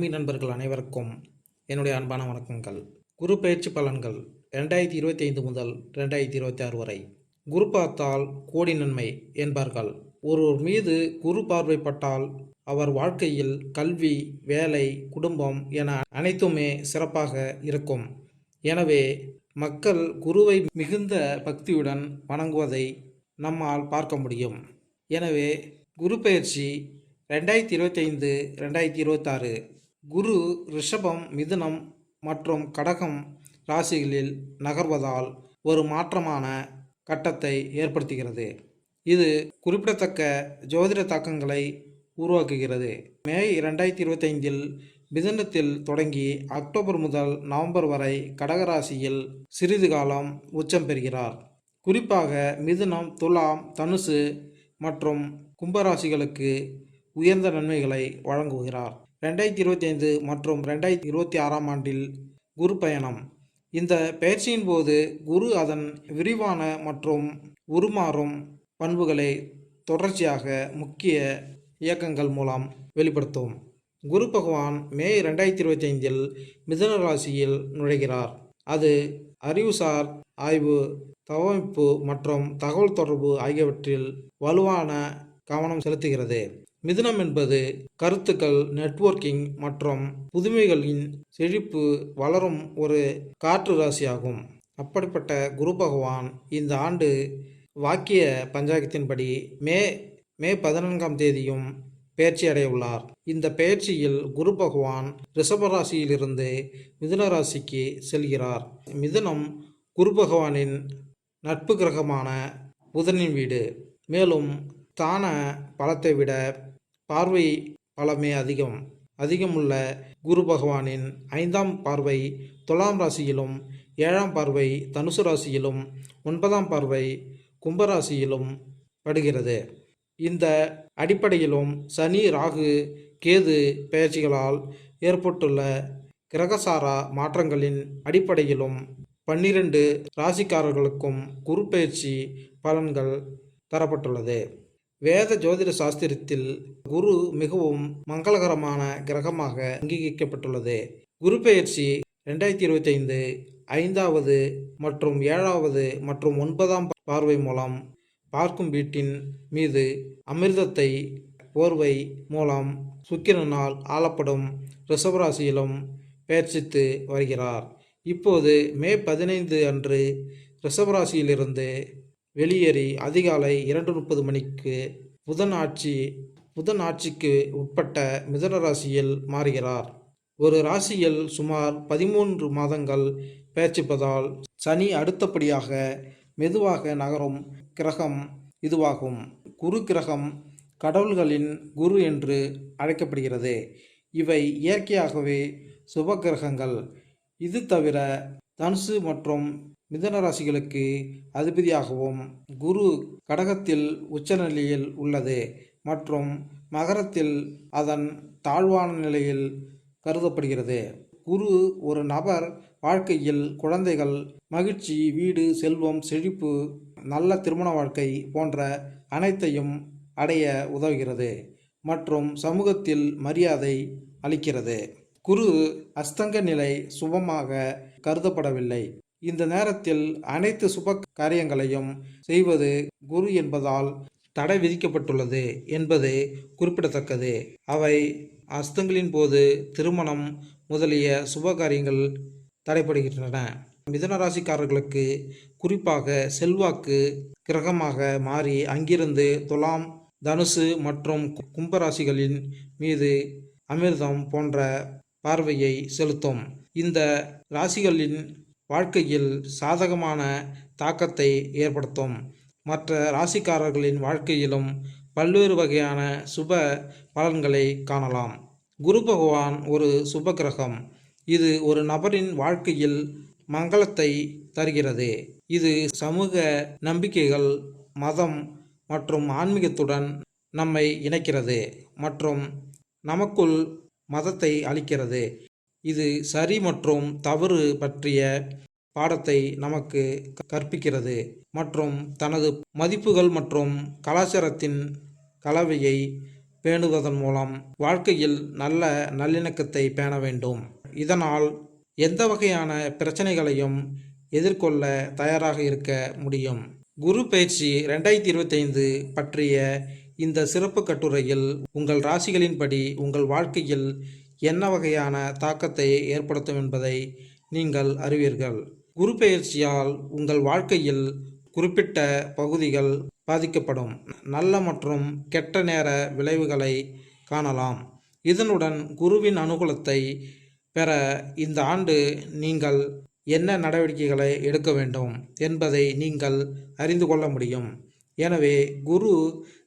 ஆன்மீக நண்பர்கள் அனைவருக்கும் என்னுடைய அன்பான வணக்கங்கள். குரு பயிற்சி பலன்கள் 2025 முதல் 2026 வரை. குரு பார்த்தால் கோடி நன்மை என்பார்கள். ஒருவர் மீது குரு பார்வைப்பட்டால் அவர் வாழ்க்கையில் கல்வி, வேலை, குடும்பம் என அனைத்துமே சிறப்பாக இருக்கும். எனவே மக்கள் குருவை மிகுந்த பக்தியுடன் வணங்குவதை நம்மால் பார்க்க முடியும். எனவே குரு பயிற்சி 2025 2026 குரு ரிஷபம், மிதுனம் மற்றும் கடகம் ராசிகளில் நகர்வதால் ஒரு மாற்றமான கட்டத்தை ஏற்படுத்துகிறது. இது குறிப்பிடத்தக்க ஜோதிட தாக்கங்களை உருவாக்குகிறது. மே 2025 மிதுனத்தில் தொடங்கி அக்டோபர் முதல் நவம்பர் வரை கடகராசியில் சிறிது காலம் உச்சம் பெறுகிறார். குறிப்பாக மிதுனம், துலாம், தனுசு மற்றும் கும்பராசிகளுக்கு உயர்ந்த நன்மைகளை வழங்குகிறார். 2025 மற்றும் 2026 ஆண்டில் குரு பயணம். இந்த பயிற்சியின் போது குரு அதன் விரிவான மற்றும் உருமாறும் பண்புகளை தொடர்ச்சியாக முக்கிய இயக்கங்கள் மூலம் வெளிப்படுத்தும். குரு பகவான் மே 2025 மிதுன ராசியில் நுழைகிறார். அது அறிவுசார் ஆய்வு, தகவமைப்பு மற்றும் தகவல் தொடர்பு ஆகியவற்றில் வலுவான கவனம் செலுத்துகிறது. மிதுனம் என்பது கருத்துக்கள், நெட்வொர்க்கிங் மற்றும் புதுமைகளின் செழிப்பு வளரும் ஒரு காற்று ராசியாகும். அப்படிப்பட்ட குரு பகவான் இந்த ஆண்டு வாக்கிய பஞ்சாங்கத்தின்படி மே 14ஆம் தேதியும் பெயர்ச்சி அடையுள்ளார். இந்த பெயர்ச்சியில் குரு பகவான் ரிஷபராசியிலிருந்து மிதுன ராசிக்கு செல்கிறார். மிதுனம் குரு பகவானின் நட்பு கிரகமான புதனின் வீடு. மேலும் ஸ்தான பலத்தை விட பார்வை பலமே அதிகமுள்ள குரு பகவானின் 5ஆம் பார்வை துலாம் ராசியிலும், 7ஆம் பார்வை தனுசு ராசியிலும், 9ஆம் பார்வை கும்பராசியிலும் படுகிறது. இந்த அடிப்படையிலும் சனி, ராகு, கேது பெயர்ச்சிகளால் ஏற்பட்டுள்ள கிரகசாரா மாற்றங்களின் அடிப்படையிலும் 12 ராசிக்காரர்களுக்கும் குரு பெயர்ச்சி பலன்கள் தரப்பட்டுள்ளது. வேத ஜோதிட சாஸ்திரத்தில் குரு மிகவும் மங்களகரமான கிரகமாக அங்கீகரிக்கப்பட்டுள்ளது. குரு பெயர்ச்சி 2025 5வது மற்றும் 7வது மற்றும் 9ஆம் பார்வை மூலம் பார்க்கும் வீட்டின் மீது அமிர்தத்தை போர்வை மூலம் சுக்கிரனால் ஆளப்படும் ரிஷபராசியிலும் பெயர்ச்சித்து வருகிறார். இப்போது மே 15 அன்று ரிஷபராசியிலிருந்து வெளியேறி அதிகாலை 2:30 மணிக்கு புதன் ஆட்சிக்கு உட்பட்ட மிதுன ராசியில் மாறுகிறார். ஒரு ராசியில் சுமார் 13 மாதங்கள் பெயர்ச்சிப்பதால் சனி அடுத்தபடியாக மெதுவாக நகரும் கிரகம் இதுவாகும். குரு கிரகம் கடவுள்களின் குரு என்று அழைக்கப்படுகிறது. இவை இயற்கையாகவே சுப கிரகங்கள். இது தவிர தனுசு மற்றும் மிதுன ராசிகளுக்கு அதிபதியாகவும் குரு கடகத்தில் உச்சநிலையில் உள்ளது மற்றும் மகரத்தில் அதன் தாழ்வான நிலையில் கருதப்படுகிறது. குரு ஒரு நபர் வாழ்க்கையில் குழந்தைகள், மகிழ்ச்சி, வீடு, செல்வம், செழிப்பு, நல்ல திருமண வாழ்க்கை போன்ற அனைத்தையும் அடைய உதவுகிறது மற்றும் சமூகத்தில் மரியாதை அளிக்கிறது. குரு அஸ்தங்க நிலை சுபமாக கருதப்படவில்லை. இந்த நேரத்தில் அனைத்து சுப காரியங்களையும் செய்வது குரு என்பதால் தடை விதிக்கப்பட்டுள்ளது என்பது குறிப்பிடத்தக்கது. அவை அஸ்தங்களின் போது திருமணம் முதலிய சுப காரியங்கள் தடைபடுகின்றன. மிதுன ராசிக்காரர்களுக்கு குறிப்பாக செல்வாக்கு கிரகமாக மாறி அங்கிருந்து துலாம், தனுசு மற்றும் கும்பராசிகளின் மீது அமிர்தம் போன்ற பார்வையை செலுத்தும். இந்த ராசிகளின் வாழ்க்கையில் சாதகமான தாக்கத்தை ஏற்படுத்தும். மற்ற ராசிக்காரர்களின் வாழ்க்கையிலும் பல்வேறு வகையான சுப பலன்களை காணலாம். குரு பகவான் ஒரு சுப கிரகம். இது ஒரு நபரின் வாழ்க்கையில் மங்களத்தை தருகிறது. இது சமூக நம்பிக்கைகள், மதம் மற்றும் ஆன்மீகத்துடன் நம்மை இணைக்கிறது மற்றும் நமக்குள் மதத்தை அளிக்கிறது. இது சரி மற்றும் தவறு பற்றிய பாடத்தை நமக்கு கற்பிக்கிறது மற்றும் தனது மதிப்புகள் மற்றும் கலாச்சாரத்தின் கலவையை பேணுவதன் மூலம் வாழ்க்கையில் நல்ல நல்லிணக்கத்தை பேண வேண்டும். இதனால் எந்த வகையான பிரச்சனைகளையும் எதிர்கொள்ள தயாராக இருக்க முடியும். குரு பயிற்சி 2025 பற்றிய இந்த சிறப்பு கட்டுரையில் உங்கள் ராசிகளின்படி உங்கள் வாழ்க்கையில் என்ன வகையான தாக்கத்தை ஏற்படுத்தும் என்பதை நீங்கள் அறிவீர்கள். குரு பெயர்ச்சியால் உங்கள் வாழ்க்கையில் குறிப்பிட்ட பகுதிகள் பாதிக்கப்படும். நல்ல மற்றும் கெட்ட நேர விளைவுகளை காணலாம். இதனுடன் குருவின் அனுகூலத்தை பெற இந்த ஆண்டு நீங்கள் என்ன நடவடிக்கைகளை எடுக்க வேண்டும் என்பதை நீங்கள் அறிந்து கொள்ள முடியும். எனவே குரு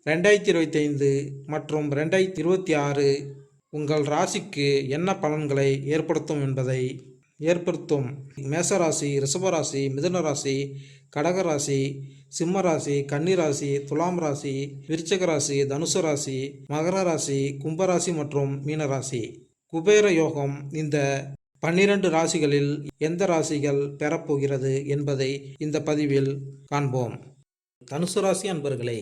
2025 மற்றும் 2026 உங்கள் ராசிக்கு என்ன பலன்களை ஏற்படுத்தும். மேசராசி, ரிஷபராசி, மிதுனராசி, கடகராசி, சிம்மராசி, கன்னிராசி, துலாம் ராசி, விருச்சிக ராசி, தனுசு ராசி, மகர ராசி, கும்பராசி மற்றும் மீனராசி. குபேர யோகம் இந்த 12 ராசிகளில் எந்த ராசிகள் பெறப்போகிறது என்பதை இந்த பதிவில் காண்போம். தனுசு ராசி அன்பர்களே,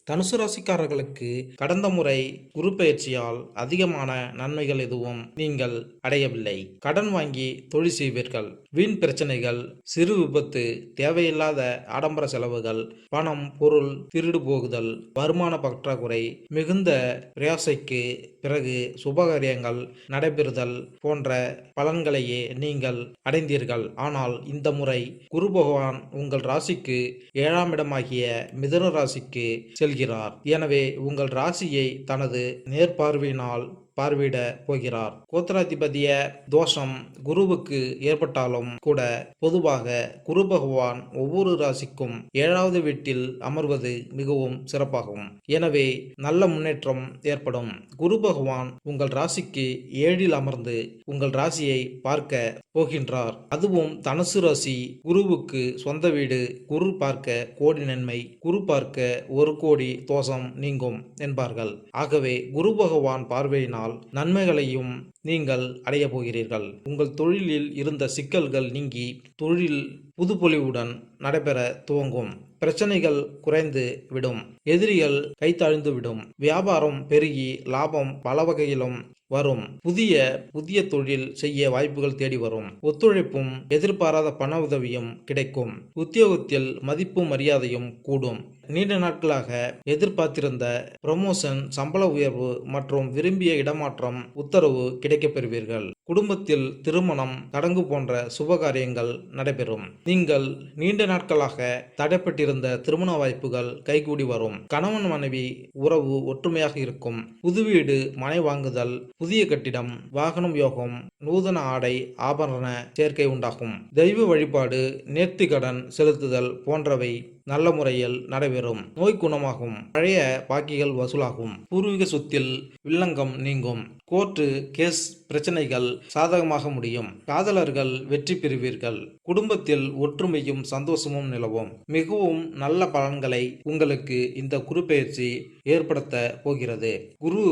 தனுசு ராசிக்காரர்களுக்கு கடந்த முறை குரு பெயர்ச்சியால் அதிகமான நன்மைகள் எதுவும் நீங்கள் அடையவில்லை. கடன் வாங்கி தொழில் செய்வீர்கள். வீண் பிரச்சனைகள், சிறு விபத்து, தேவையில்லாத ஆடம்பர செலவுகள், பணம் பொருள் திருடு போகுதல், வருமான பற்றாக்குறை, மிகுந்த பிரயாசைக்கு பிறகு சுபகாரியங்கள் நடைபெறுதல் போன்ற பலன்களையே நீங்கள் அடைந்தீர்கள். ஆனால் இந்த முறை குரு பகவான் உங்கள் ராசிக்கு 7ஆம் இடமாகிய மிதுன ராசிக்கு செல்கிறார். எனவே உங்கள் ராசியை தனது நேர்பார்வையினால் பார்வையிட போகிறார். கோத்திராதிபதிய தோஷம் குருவுக்கு ஏற்பட்டாலும் கூட பொதுவாக குரு பகவான் ஒவ்வொரு ராசிக்கும் 7வது வீட்டில் அமர்வது மிகவும் சிறப்பாகும். எனவே நல்ல முன்னேற்றம் ஏற்படும். குரு பகவான் உங்கள் ராசிக்கு 7ல் அமர்ந்து உங்கள் ராசியை பார்க்க போகின்றார். அதுவும் தனுசு ராசி குருவுக்கு சொந்த வீடு. குரு பார்க்க கோடி நன்மை, குரு பார்க்க 1 கோடி தோஷம் நீங்கும் என்பார்கள். ஆகவே குரு பகவான் பார்வையினால் நன்மைகளையும் நீங்கள் அடைய போகிறீர்கள். உங்கள் தொழிலில் இருந்த சிக்கல்கள் நீங்கி தொழில் புதுப்பொலிவுடன் நடைபெற துவங்கும். பிரச்சனைகள் குறைந்து விடும். எதிரிகள் கைத்தாழ்ந்து விடும். வியாபாரம் பெருகி லாபம் பல வகையிலும் வரும். புதிய தொழில் செய்ய வாய்ப்புகள் தேடி வரும். ஒத்துழைப்பும் எதிர்பாராத பண உதவியும் கிடைக்கும். உத்தியோகத்தில் மதிப்பும் மரியாதையும் கூடும். நீண்ட நாட்களாக எதிர்பார்த்திருந்த ப்ரமோஷன், சம்பள உயர்வு மற்றும் விரும்பிய இடமாற்றம் உத்தரவு கிடைக்கப் பெறுவீர்கள். குடும்பத்தில் திருமணம், சடங்கு போன்ற சுபகாரியங்கள் நடைபெறும். நீங்கள் நீண்ட நாட்களாக தடைப்பட்டிருந்த திருமண வாய்ப்புகள் கைகூடி வரும். கணவன் மனைவி உறவு ஒற்றுமையாக இருக்கும். புது வீடு, மனை வாங்குதல், புதிய கட்டிடம், வாகனம் யோகம், நூதன ஆடை ஆபரண சேர்க்கை உண்டாகும். தெய்வ வழிபாடு, நேர்த்தி கடன் செலுத்துதல் போன்றவை நல்ல முறையில் நடைபெறும். நோய் குணமாகும். பழைய பாக்கிகள் வசூலாகும். பூர்வீக சொத்தில் வில்லங்கம் நீங்கும். கோர்ட்டு கேஸ் பிரச்சனைகள் சாதகமாக முடியும். காதலர்கள் வெற்றி பெறுவீர்கள். குடும்பத்தில் ஒற்றுமையும் சந்தோஷமும் நிலவும். மிகவும் நல்ல பலன்களை உங்களுக்கு இந்த குரு பெயர்ச்சி ஏற்படுத்த போகிறது. குரு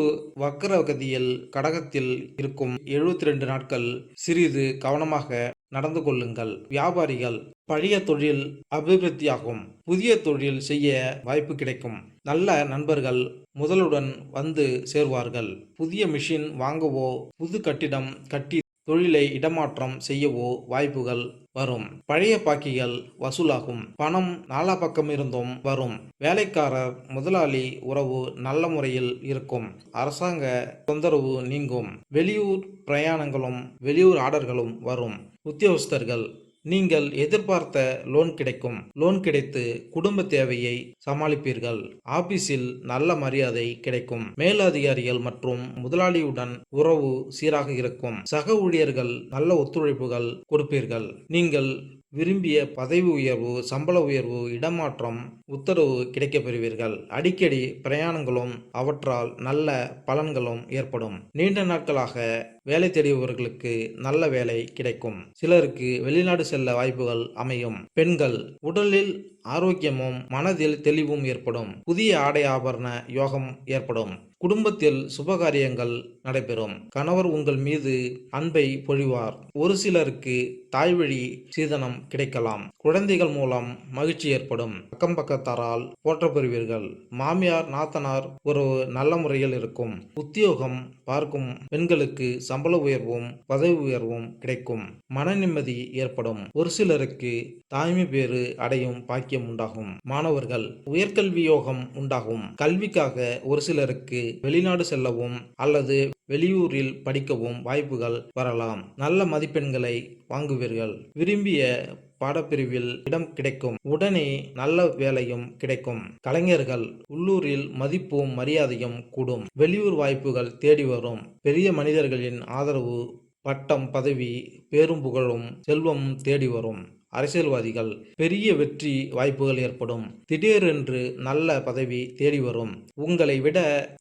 வக்ரகதியில் கடகத்தில் இருக்கும் 72 நாட்கள் சிறிது கவனமாக நடந்து கொள்ளுங்கள். வியாபாரிகள் பழைய தொழில் அபிவிருத்தியாகும். புதிய தொழில் செய்ய வாய்ப்பு கிடைக்கும். நல்ல நண்பர்கள் முதலுடன் வந்து சேர்வார்கள். புதிய மிஷின் வாங்கவோ, புது கட்டிடம் கட்டி தொழிலை இடமாற்றம் செய்யவோ வாய்ப்புகள் வரும். பழைய பாக்கிகள் வசூலாகும். பணம் நாலா பக்கம் இருந்தும் வரும். வேலைக்காரர் முதலாளி உறவு நல்ல முறையில் இருக்கும். அரசாங்க தொந்தரவு நீங்கும். வெளியூர் பிரயாணங்களும் வெளியூர் ஆர்டர்களும் வரும். உத்தியோகஸ்தர்கள் நீங்கள் எதிர்பார்த்த லோன் கிடைக்கும். லோன் கிடைத்து குடும்ப தேவையை சமாளிப்பீர்கள். ஆபீஸில் நல்ல மரியாதை கிடைக்கும். மேலதிகாரிகள் மற்றும் முதலாளியுடன் உறவு சீராக இருக்கும். சக ஊழியர்கள் நல்ல ஒத்துழைப்புகள் கொடுப்பீர்கள். நீங்கள் விரும்பிய பதவி உயர்வு, சம்பள உயர்வு, இடமாற்றம் உத்தரவு கிடைக்கப் பெறுவீர்கள். அடிக்கடி பிரயாணங்களும் அவற்றால் நல்ல பலன்களும் ஏற்படும். நீண்ட நாட்களாக வேலை தேடியவர்களுக்கு நல்ல வேலை கிடைக்கும். சிலருக்கு வெளிநாடு செல்ல வாய்ப்புகள் அமையும். பெண்கள் உடலில் ஆரோக்கியமும் மனதில் தெளிவும் ஏற்படும். புதிய ஆடை ஆபரண யோகம் ஏற்படும். குடும்பத்தில் சுபகாரியங்கள் நடைபெறும். கணவர் உங்கள் மீது அன்பை பொழிவார். ஒரு சிலருக்கு தாய்வழி சீதனம் கிடைக்கலாம். குழந்தைகள் மூலம் மகிழ்ச்சி ஏற்படும். அக்கம் பக்கத்தாரால் போற்றப்பெறுவீர்கள். மாமியார் நாத்தனார் ஒரு நல்ல முறையில் இருக்கும். உத்தியோகம் பார்க்கும் பெண்களுக்கு சம்பள உயர்வும் பதவி உயர்வும் கிடைக்கும். மன நிம்மதி ஏற்படும். ஒரு சிலருக்கு தாய்மை பேறு அடையும் பாக்கியம் உண்டாகும். மாணவர்கள் உயர்கல்வி யோகம் உண்டாகும். கல்விக்காக ஒரு சிலருக்கு வெளிநாடு செல்லவும் அல்லது வெளியூரில் படிக்கவும் வாய்ப்புகள் வரலாம். நல்ல மதிப்பெண்களை வாங்குவீர்கள். விரும்பிய பாடப்பிரிவில் இடம் கிடைக்கும். உடனே நல்ல வேலையும் கிடைக்கும். கலைஞர்கள் உள்ளூரில் மதிப்பும் மரியாதையும் கூடும். வெளியூர் வாய்ப்புகள் தேடி வரும். பெரிய மனிதர்களின் ஆதரவு, பட்டம், பதவி, பேரும் புகழும் செல்வமும் தேடி வரும். அரசியல்வாதிகள் பெரிய வெற்றி வாய்ப்புகள் ஏற்படும். திடீரென்று நல்ல பதவி தேடி வரும். உங்களை விட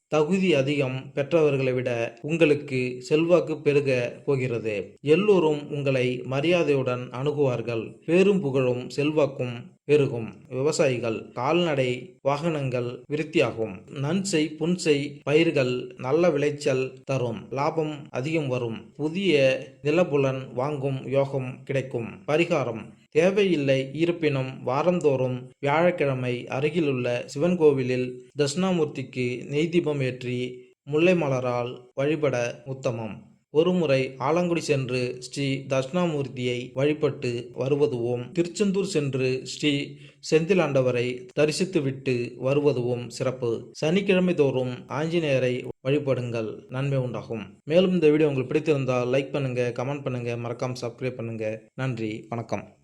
தகுதி அதிகம் பெற்றவர்களை விட உங்களுக்கு செல்வாக்கு பெருக போகிறது. எல்லோரும் உங்களை மரியாதையுடன் அணுகுவார்கள். பேரும் புகழும் செல்வாக்கும் பெருகும். விவசாயிகள் கால்நடை வாகனங்கள் விருத்தியாகும். நன்செய் புன்செய் பயிர்கள் நல்ல விளைச்சல் தரும். லாபம் அதிகம் வரும். புதிய நிலபுலன் வாங்கும் யோகம் கிடைக்கும். பரிகாரம் தேவையில்லை. இருப்பினும் வாரந்தோறும் வியாழக்கிழமை அருகிலுள்ள சிவன் கோவிலில் தட்சிணாமூர்த்திக்கு நெய் தீபம் ஏற்றி முல்லை மலரால் வழிபட உத்தமம். ஒருமுறை ஆலங்குடி சென்று ஸ்ரீ தட்சிணாமூர்த்தியை வழிபட்டு வருவதுவும், திருச்செந்தூர் சென்று ஸ்ரீ செந்திலாண்டவரை தரிசித்துவிட்டு வருவதுவும் சிறப்பு. சனிக்கிழமை தோறும் ஆஞ்சநேயரை வழிபடுங்கள், நன்மை உண்டாகும். மேலும் இந்த வீடியோ உங்களுக்கு பிடித்திருந்தால் லைக் பண்ணுங்க, கமெண்ட் பண்ணுங்க, மறக்காம சப்ஸ்கிரைப் பண்ணுங்க. நன்றி, வணக்கம்.